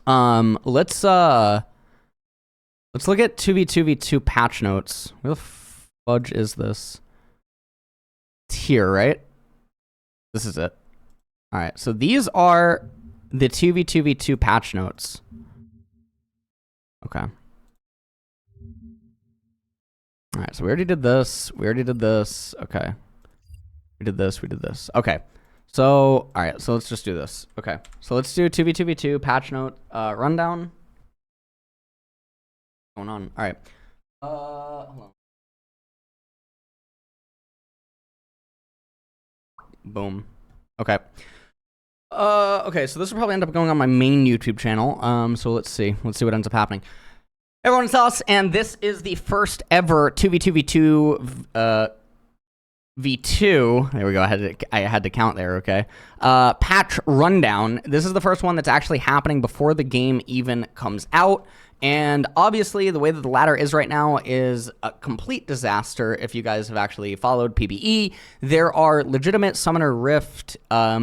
Let's look at 2v2v2 patch notes. Where the fudge is this? It's here, right? This is it. All right, so these are the 2v2v2 patch notes. Okay. All right, so we already did this. We already did this. Okay. We did this. We did this. Okay. So, all right, so let's just do this. Okay. So let's do 2v2v2 patch note rundown. What's going on? All right. Hold on. Boom. Okay. Okay, so this will probably end up going on my main YouTube channel. So let's see. Let's see what ends up happening. Everyone, it's us, and this is the first ever 2v2v2 V2. There we go. I had to count there, okay? Patch rundown. This is the first one that's actually happening before the game even comes out. And obviously, the way that the ladder is right now is a complete disaster if you guys have actually followed PBE. There are legitimate Summoner Rift,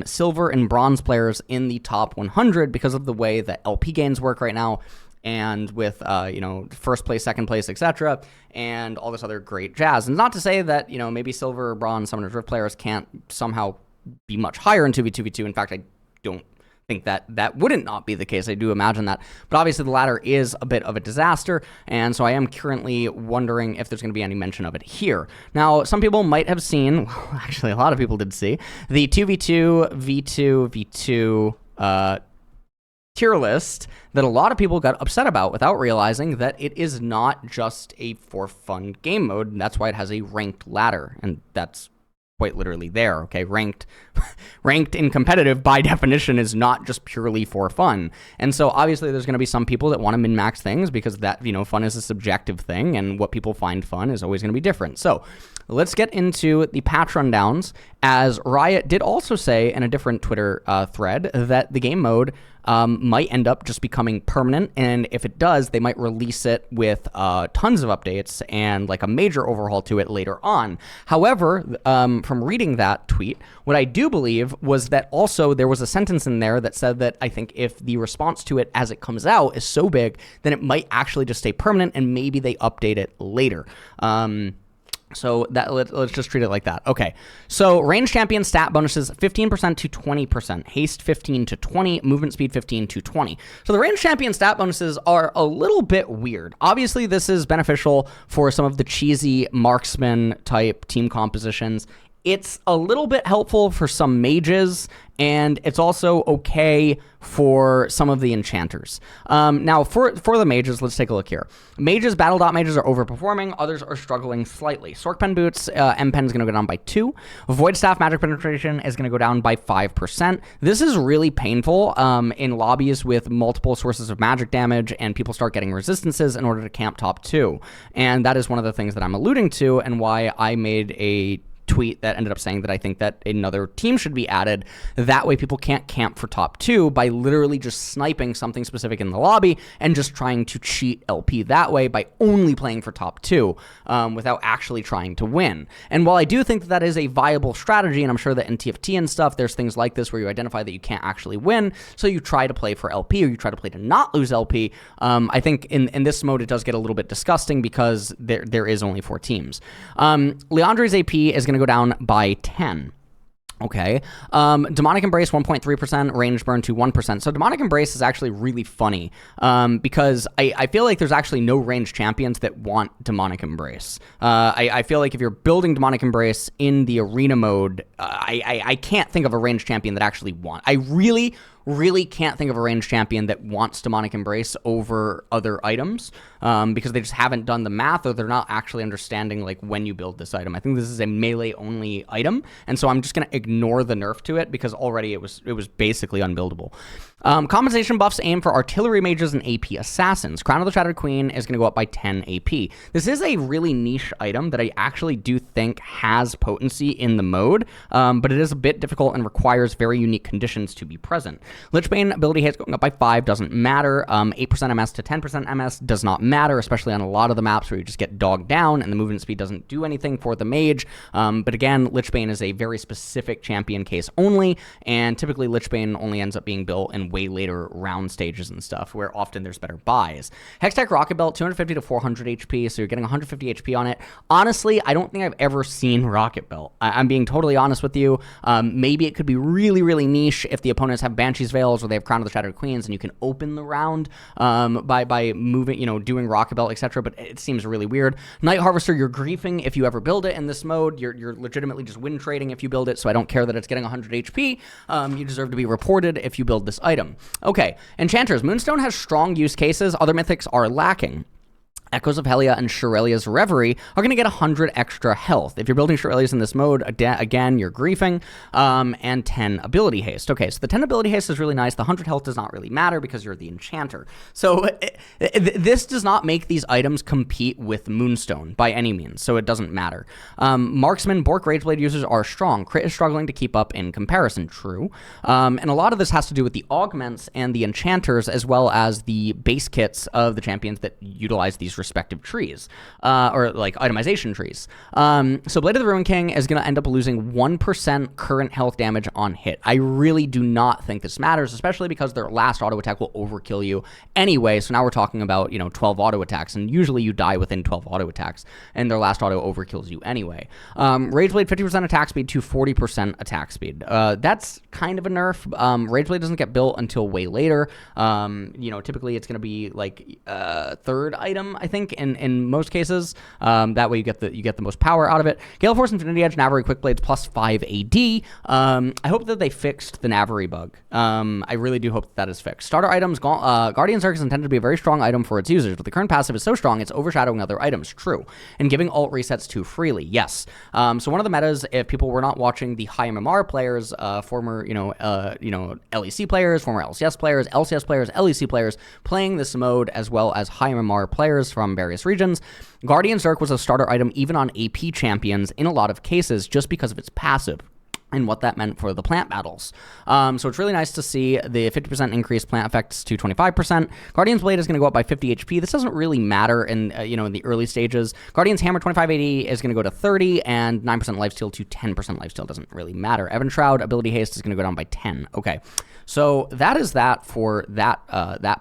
silver and bronze players in the top 100 because of the way that LP gains work right now. And with, you know, first place, second place, etc., and all this other great jazz. And not to say that, you know, maybe silver or bronze Summoner's Rift players can't somehow be much higher in 2v2v2. In fact, I don't think that wouldn't not be the case. I do imagine that. But obviously the ladder is a bit of a disaster, and so I am currently wondering if there's going to be any mention of it here. Now, some people might have seen, well, actually a lot of people did see, the 2v2v2v2 tier list that a lot of people got upset about without realizing that it is not just a for fun game mode, and that's why it has a ranked ladder, and that's quite literally there, okay? Ranked in competitive, by definition, is not just purely for fun. And so, obviously, there's going to be some people that want to min-max things because that, you know, fun is a subjective thing, and what people find fun is always going to be different. So, let's get into the patch rundowns, as Riot did also say in a different Twitter thread that the game mode might end up just becoming permanent, and if it does, they might release it with tons of updates and like a major overhaul to it later on. However, from reading that tweet, what I do believe was that also there was a sentence in there that said that I think if the response to it as it comes out is so big, then it might actually just stay permanent, and maybe they update it later. So that let's just treat it like that. Okay, so range champion stat bonuses 15% to 20%, haste 15 to 20, movement speed 15 to 20. So the range champion stat bonuses are a little bit weird. Obviously, this is beneficial for some of the cheesy marksman type team compositions. It's a little bit helpful for some mages, and it's also okay for some of the enchanters. Now, for the mages, let's take a look here. Mages, battle dot mages are overperforming. Others are struggling slightly. Sork Pen Boots, M Pen is going to go down by 2. Void Staff magic penetration is going to go down by 5%. This is really painful in lobbies with multiple sources of magic damage, and people start getting resistances in order to camp top 2. And that is one of the things that I'm alluding to, and why I made a tweet that ended up saying that I think that another team should be added. That way people can't camp for top 2 by literally just sniping something specific in the lobby and just trying to cheat LP that way by only playing for top 2 without actually trying to win. And while I do think that that is a viable strategy, and I'm sure that in TFT and stuff, there's things like this where you identify that you can't actually win, so you try to play for LP, or you try to play to not lose LP. I think in this mode, it does get a little bit disgusting because there is only 4 teams. Leandre's AP is going to go down by 10. Okay. Demonic Embrace 1.3%, range burn to 1%. So Demonic Embrace is actually really funny because I feel like there's actually no range champions that want Demonic Embrace. I feel like if you're building Demonic Embrace in the arena mode, I can't think of a range champion that actually wants. I really can't think of a range champion that wants Demonic Embrace over other items because they just haven't done the math, or they're not actually understanding like when you build this item. I think this is a melee only item, and so I'm just going to ignore the nerf to it because already it was basically unbuildable. Compensation buffs aim for artillery mages and AP assassins. Crown of the Shattered Queen is going to go up by 10 AP. This is a really niche item that I actually do think has potency in the mode, but it is a bit difficult and requires very unique conditions to be present. Lichbane ability hits going up by 5 doesn't matter. 8% MS to 10% MS does not matter, especially on a lot of the maps where you just get dogged down and the movement speed doesn't do anything for the mage. But again, Lichbane is a very specific champion case only, and typically Lichbane only ends up being built in in way later round stages and stuff, where often there's better buys. Hextech Rocket Belt, 250 to 400 HP, so you're getting 150 HP on it. Honestly, I don't think I've ever seen Rocket Belt. I'm being totally honest with you. Maybe it could be really, really niche if the opponents have Banshee's Veils or they have Crown of the Shattered Queens, and you can open the round by moving, doing Rocket Belt, etc. But it seems really weird. Night Harvester, you're griefing if you ever build it in this mode. You're legitimately just win trading if you build it, so I don't care that it's getting 100 HP. You deserve to be reported if you build this item. Okay, Enchanters. Moonstone has strong use cases. Other mythics are lacking. Echoes of Helia and Shirelia's Reverie are going to get 100 extra health. If you're building Shirelia's in this mode, again, you're griefing, and 10 ability haste. Okay, so the 10 ability haste is really nice. The 100 health does not really matter because you're the enchanter. So this does not make these items compete with Moonstone by any means, so it doesn't matter. Marksman, Bork Rageblade users are strong. Crit is struggling to keep up in comparison, true. And a lot of this has to do with the augments and the enchanters, as well as the base kits of the champions that utilize these respective trees, or like itemization trees. So Blade of the Ruin King is going to end up losing 1% current health damage on hit. I really do not think this matters, especially because their last auto attack will overkill you anyway. So now we're talking about, 12 auto attacks, and usually you die within 12 auto attacks, and their last auto overkills you anyway. Rageblade, 50% attack speed to 40% attack speed. That's kind of a nerf. Rageblade doesn't get built until way later. Typically it's going to be like third item, I think, in most cases. That way you get the most power out of it. Gale Force, Infinity Edge, Navari Quick Blades plus 5 AD. I hope that they fixed the Navari bug. I really do hope that is fixed. Starter items, Guardian Zerg is intended to be a very strong item for its users, but the current passive is so strong it's overshadowing other items. True. And giving ult resets too freely. Yes. So one of the metas, if people were not watching the high MMR players, former LEC players, former LCS players, LEC players playing this mode, as well as high MMR players from various regions, Guardian Zerg was a starter item even on AP champions in a lot of cases just because of its passive and what that meant for the plant battles. So it's really nice to see the 50% increased plant effects to 25%. Guardian's Blade is going to go up by 50 HP. This doesn't really matter in the early stages. Guardian's Hammer, 25 AD, is going to go to 30, and 9% lifesteal to 10% lifesteal. Doesn't really matter. Evan Shroud, ability haste, is going to go down by 10. Okay, so that is that for that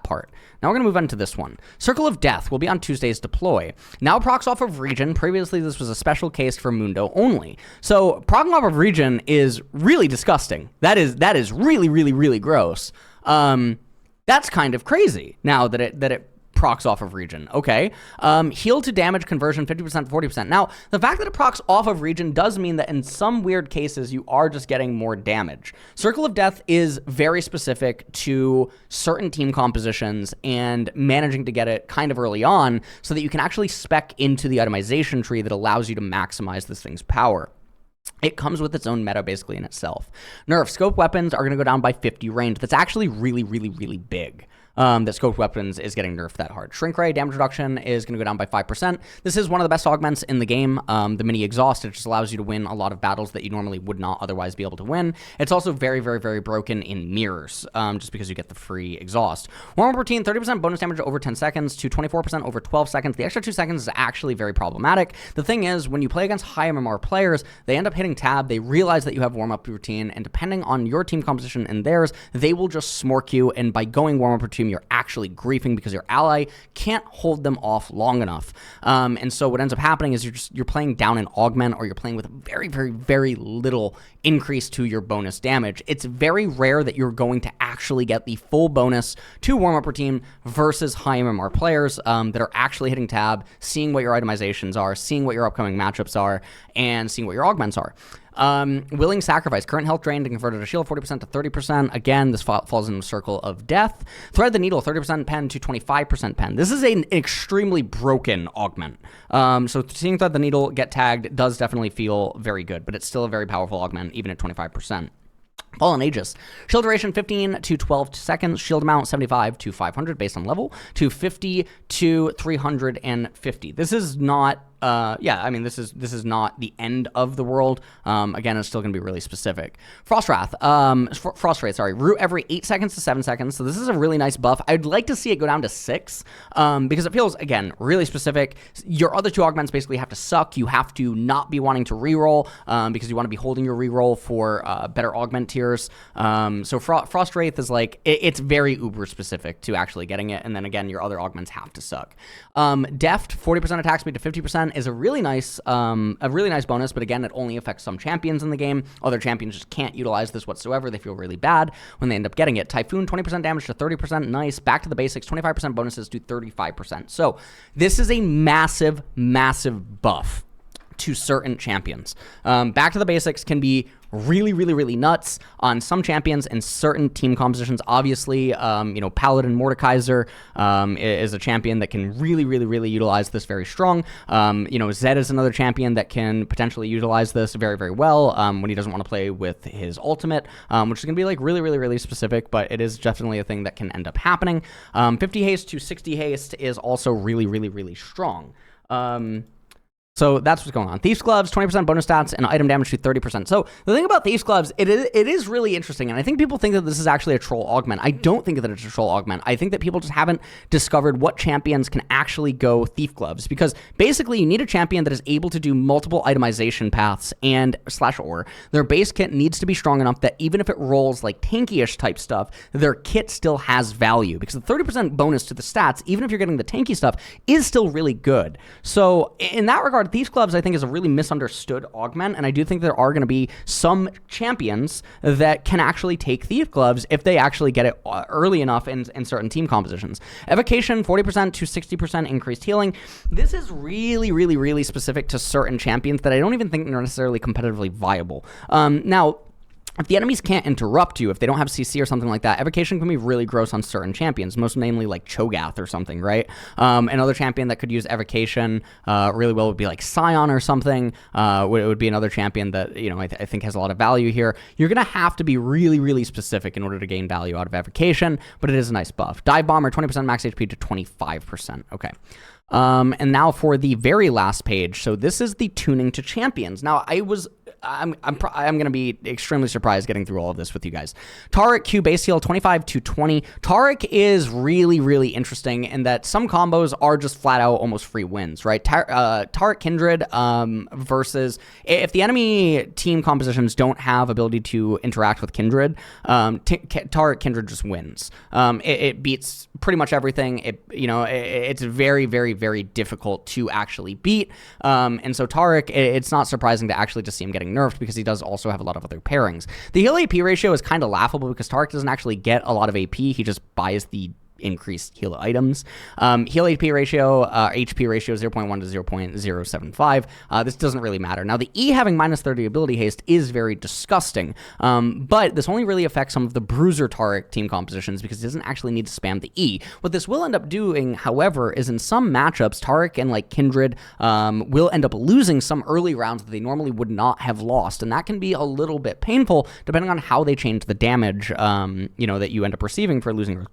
part. Now we're going to move on to this one. Circle of Death will be on Tuesday's deploy. Now procs off of region. Previously, this was a special case for Mundo only. So proccing off of region is really disgusting. That is really, really, really gross. That's kind of crazy now that it procs off of region. Okay. Heal to damage conversion, 50% 40%. Now, the fact that it procs off of region does mean that in some weird cases, you are just getting more damage. Circle of Death is very specific to certain team compositions and managing to get it kind of early on so that you can actually spec into the itemization tree that allows you to maximize this thing's power. It comes with its own meta basically in itself. Nerf, scope weapons are going to go down by 50 range. That's actually really, really, really big. That scoped weapons is getting nerfed that hard. Shrink Ray, damage reduction is going to go down by 5%. This is one of the best augments in the game. The mini exhaust, it just allows you to win a lot of battles that you normally would not otherwise be able to win. It's also very, very, very broken in mirrors, just because you get the free exhaust. Warm-up routine, 30% bonus damage over 10 seconds to 24% over 12 seconds. The extra 2 seconds is actually very problematic. The thing is, when you play against high MMR players, they end up hitting tab, they realize that you have warm-up routine, and depending on your team composition and theirs, they will just smork you, and by going warm-up routine, you're actually griefing because your ally can't hold them off long enough. And so what ends up happening is you're playing down an augment, or you're playing with very, very, very little increase to your bonus damage. It's very rare that you're going to actually get the full bonus to warm-up routine versus high MMR players that are actually hitting tab, seeing what your itemizations are, seeing what your upcoming matchups are, and seeing what your augments are. Willing Sacrifice, current health drained and converted a shield 40% to 30%. Again, this falls in the Circle of Death. Thread the Needle, 30% pen to 25% pen. This is an extremely broken augment. So seeing Thread the Needle get tagged does definitely feel very good, but it's still a very powerful augment, even at 25%. Fallen Aegis. Shield duration 15 to 12 seconds. Shield amount 75 to 500 based on level to 50 to 350. This is not yeah, I mean, this is not the end of the world. Again, it's still going to be really specific. Frost Wrath, Frost Wraith, sorry, root every 8 seconds to 7 seconds. So this is a really nice buff. I'd like to see it go down to 6, because it feels, again, really specific. Your other 2 augments basically have to suck. You have to not be wanting to reroll, because you want to be holding your reroll for better augment tiers. So Frost Wraith is like, it's very uber specific to actually getting it. And then again, your other augments have to suck. Deft, 40% attack speed to 50% is a really nice bonus, but again, it only affects some champions in the game. Other champions just can't utilize this whatsoever. They feel really bad when they end up getting it. Typhoon, 20% damage to 30%, nice. Back to the basics, 25% bonuses to 35%. So this is a massive, massive buff to certain champions. Back to the basics can be really, really, really nuts on some champions and certain team compositions. Obviously, Paladin Mordekaiser is a champion that can really, really, really utilize this very strong. Zed is another champion that can potentially utilize this very, very well when he doesn't want to play with his ultimate, which is going to be like really, really, really specific, but it is definitely a thing that can end up happening. 50 haste to 60 haste is also really, really, really strong. So that's what's going on. Thieves Gloves, 20% bonus stats, and item damage to 30%. So the thing about Thieves Gloves, it is really interesting, and I think people think that this is actually a troll augment. I don't think that it's a troll augment. I think that people just haven't discovered what champions can actually go Thief Gloves, because basically you need a champion that is able to do multiple itemization paths and /or. Their base kit needs to be strong enough that even if it rolls like tanky-ish type stuff, their kit still has value, because the 30% bonus to the stats, even if you're getting the tanky stuff, is still really good. So in that regard, Thieves Gloves, I think, is a really misunderstood augment, and I do think there are going to be some champions that can actually take Thief Gloves if they actually get it early enough in certain team compositions. Evocation, 40% to 60% increased healing. This is really, really, really specific to certain champions that I don't even think are necessarily competitively viable. Now, if the enemies can't interrupt you, if they don't have CC or something like that, Evocation can be really gross on certain champions, most namely like Cho'Gath or something, right? Another champion that could use Evocation really well would be like Scion or something. It would be another champion that, I think has a lot of value here. You're going to have to be really, really specific in order to gain value out of Evocation, but it is a nice buff. Dive Bomber, 20% max HP to 25%. Okay. And now for the very last page. So this is the tuning to champions. Now I'm going to be extremely surprised getting through all of this with you guys. Taric Q base heal 25 to 20. Taric is really, really interesting in that some combos are just flat out almost free wins, right? Taric Kindred versus if the enemy team compositions don't have ability to interact with Kindred, Taric Kindred just wins. It beats pretty much everything. It's very, very, very difficult to actually beat. And so Taric, it's not surprising to actually just see him getting nerfed because he does also have a lot of other pairings. The heal AP ratio is kind of laughable because Taric doesn't actually get a lot of AP. He just buys the increased heal items. Heal AP ratio, HP ratio 0.1 to 0.075. This doesn't really matter. Now, the E having minus 30 ability haste is very disgusting, but this only really affects some of the Bruiser Taric team compositions because it doesn't actually need to spam the E. What this will end up doing, however, is in some matchups, Taric and like Kindred will end up losing some early rounds that they normally would not have lost, and that can be a little bit painful depending on how they change the damage, that you end up receiving for losing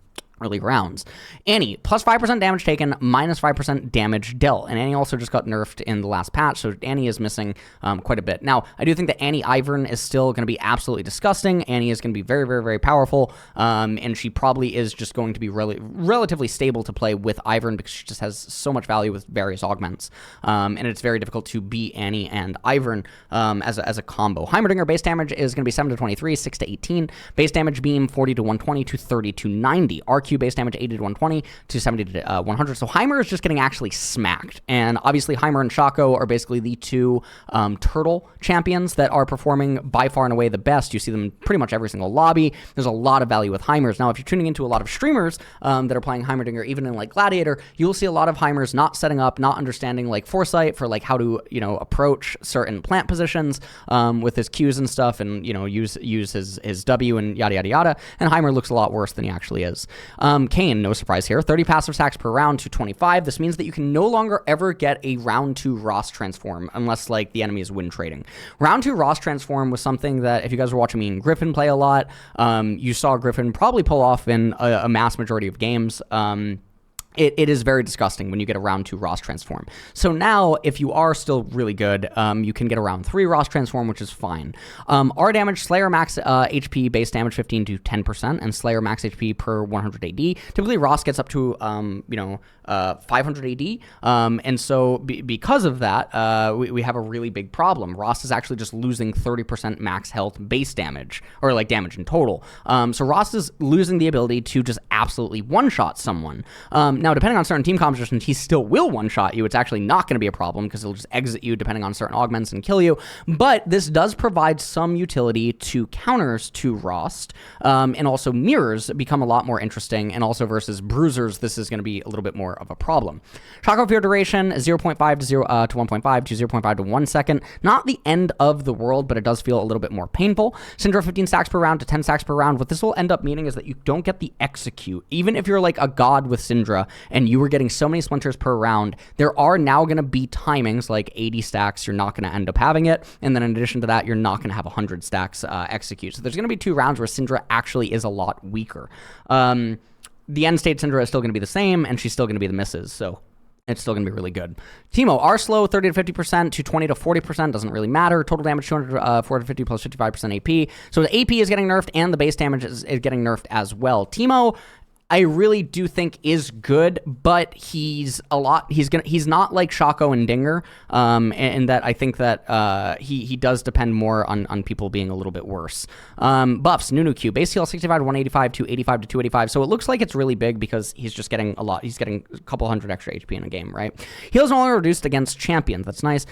early rounds. Annie, plus 5% damage taken, minus 5% damage dealt. And Annie also just got nerfed in the last patch, so Annie is missing quite a bit. Now, I do think that Annie Ivern is still going to be absolutely disgusting. Annie is going to be very, very, very powerful, and she probably is just going to be relatively stable to play with Ivern because she just has so much value with various augments. And it's very difficult to beat Annie and Ivern as a combo. Heimerdinger base damage is going to be 7 to 23, 6 to 18. Base damage beam 40 to 120 to 30 to 90. RQ base damage 80 to 120 to 70 to 100. So Heimer is just getting actually smacked. And obviously Heimer and Shaco are basically the two turtle champions that are performing by far and away the best. You see them pretty much every single lobby. There's a lot of value with Heimers. Now, if you're tuning into a lot of streamers that are playing Heimerdinger, even in like Gladiator, you'll see a lot of Heimers not setting up, not understanding like foresight for like how to, approach certain plant positions with his Qs and stuff and, use his W and yada, yada, yada. And Heimer looks a lot worse than he actually is. Kayn, no surprise here, 30 passive stacks per round to 25. This means that you can no longer ever get a round 2 Ross transform unless like the enemy is win trading. Round 2 Ross transform was something that if you guys were watching me and Griffin play a lot, you saw Griffin probably pull off in a mass majority of games. it is very disgusting when you get a round 2 Ross transform. So now, if you are still really good, you can get a round 3 Ross transform, which is fine. R damage, Slayer max HP base damage 15 to 10%, and Slayer max HP per 100 AD. Typically, Ross gets up to 500 AD, and so because of that, we have a really big problem. Ross is actually just losing 30% max health base damage, or like damage in total. So Ross is losing the ability to just absolutely one-shot someone. Now, depending on certain team compositions, he still will one-shot you. It's actually not going to be a problem because he'll just exit you depending on certain augments and kill you. But this does provide some utility to counters to Rost, and also mirrors become a lot more interesting. And also versus bruisers, this is going to be a little bit more of a problem. Shock of Fear duration 0.5 to 1.5 to 0.5 to 1 second. Not the end of the world, but it does feel a little bit more painful. Syndra 15 stacks per round to 10 stacks per round. What this will end up meaning is that you don't get the execute. Even if you're like a god with Syndra and you were getting so many splinters per round, there are now going to be timings like 80 stacks, you're not going to end up having it. And then in addition to that, you're not going to have 100 stacks execute. So there's going to be 2 rounds where Syndra actually is a lot weaker. The end state Syndra is still going to be the same, and she's still going to be the misses. So it's still going to be really good. Teemo, R slow 30 to 50% to 20 to 40%. Doesn't really matter. Total damage 450 plus 55% AP. So the AP is getting nerfed, and the base damage is getting nerfed as well. Teemo, I really do think is good, but he's not like Shaco and Dinger, and that I think that he does depend more on people being a little bit worse. Buffs, Nunu Q, base heal 65 to 185 to 85 to 285. So it looks like it's really big because he's just getting a lot. He's getting a couple hundred extra HP in a game, right? Heal is no longer reduced against champions. That's nice.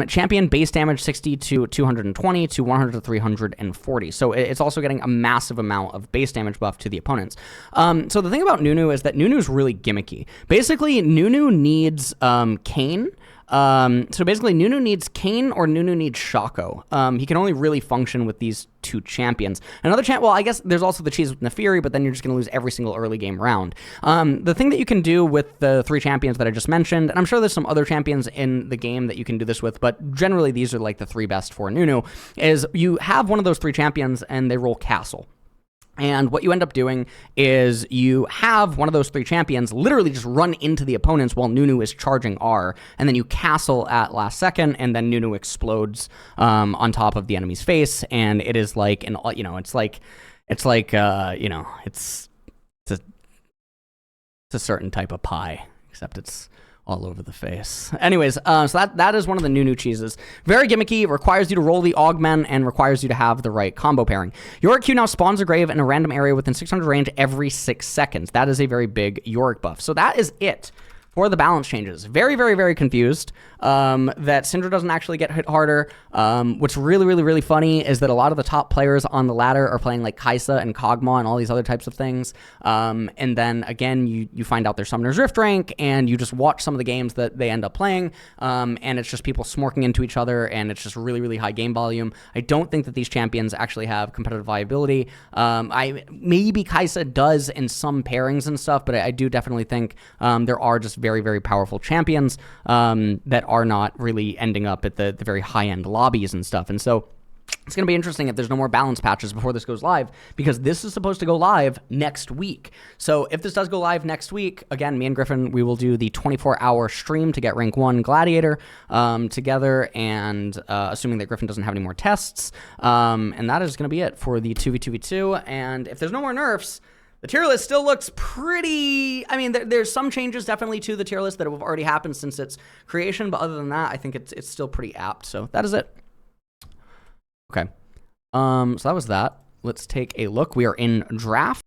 Champion base damage 60 to 220 to 100 to 340. So it's also getting a massive amount of base damage buff to the opponents. So the thing about Nunu is that Nunu's really gimmicky. Basically, Nunu needs Kayn. So basically, Nunu needs Kayn or Nunu needs Shaco. He can only really function with these 2 champions. Another well, I guess there's also the cheese with Naafiri, but then you're just going to lose every single early game round. The thing that you can do with the 3 champions that I just mentioned, and I'm sure there's some other champions in the game that you can do this with, but generally these are like the 3 best for Nunu, is you have one of those 3 champions and they roll Castle. And what you end up doing is you have one of those 3 champions literally just run into the opponents while Nunu is charging R, and then you castle at last second, and then Nunu explodes on top of the enemy's face, and it is like it's a certain type of pie, except it's all over the face. Anyways, so that is one of the Nunu cheeses. Very gimmicky, requires you to roll the Augment, and requires you to have the right combo pairing. Yorick Q now spawns a grave in a random area within 600 range every 6 seconds. That is a very big Yorick buff. So that is it for the balance changes. Very, very, very confused that Syndra doesn't actually get hit harder. What's really, really, really funny is that a lot of the top players on the ladder are playing like Kai'Sa and Kog'Maw and all these other types of things. And then again, you find out their Summoner's Rift rank, and you just watch some of the games that they end up playing, and it's just people smorking into each other, and it's just really, really high game volume. I don't think that these champions actually have competitive viability. Maybe Kai'Sa does in some pairings and stuff, but I do definitely think there are just very, very powerful champions that are not really ending up at the very high-end lobbies and stuff. And so it's going to be interesting if there's no more balance patches before this goes live, because this is supposed to go live next week. So if this does go live next week, again, me and Griffin, we will do the 24-hour stream to get rank 1 Gladiator together, and assuming that Griffin doesn't have any more tests. And that is going to be it for the 2v2v2. And if there's no more nerfs, the tier list still looks pretty... I mean, there's some changes definitely to the tier list that have already happened since its creation, but other than that, I think it's still pretty apt. So that is it. Okay. So that was that. Let's take a look. We are in draft.